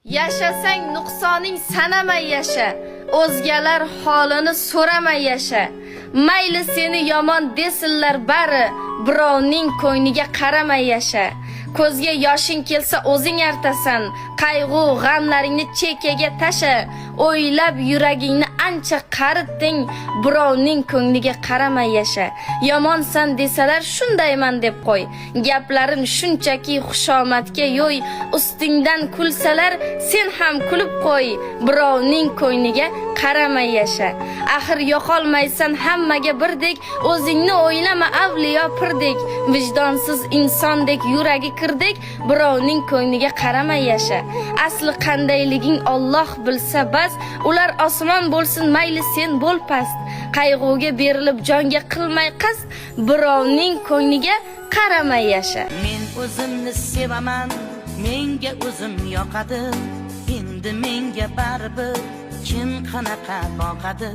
Yashasang nuqsoning sanamay yasha, o'zgalar holini so'ramay yasha. Mayli seni yomon desinlar bari, birovning ko'ngliga qaramay yasha. Ko'zga yoshing kelsa o'zing artasan, qayg'u g'amlaringni chekkaga tasha. O'ylab yuragingni ancha qaritding, birovning ko'ngliga qaramay yasha. Yomonsan desalar shundayman deb qo'y. Gaplarim shunchaki xushomadga yo'y, ustingdan kulsalar sen ham kulib qo'y. Birovning ko'ngliga qaramay yasha. Axir yo'qolmaysan hammaga birdek, o'zingni o'ylama avliyo pirdek. Vijdonsiz insondek yuragi kirdek, birovning ko'ngliga qaramay yasha. Asli qandayliging Alloh bilsa bas, ular osmon bo'lsin mayli sen bo'l past. Qayg'uga berilib jonga qilmay qasd, birovning ko'ngliga qaramay yasha. Men o'zimni sevaman, menga o'zim yoqadi. Endi menga baribir kim qanaqa boqadi.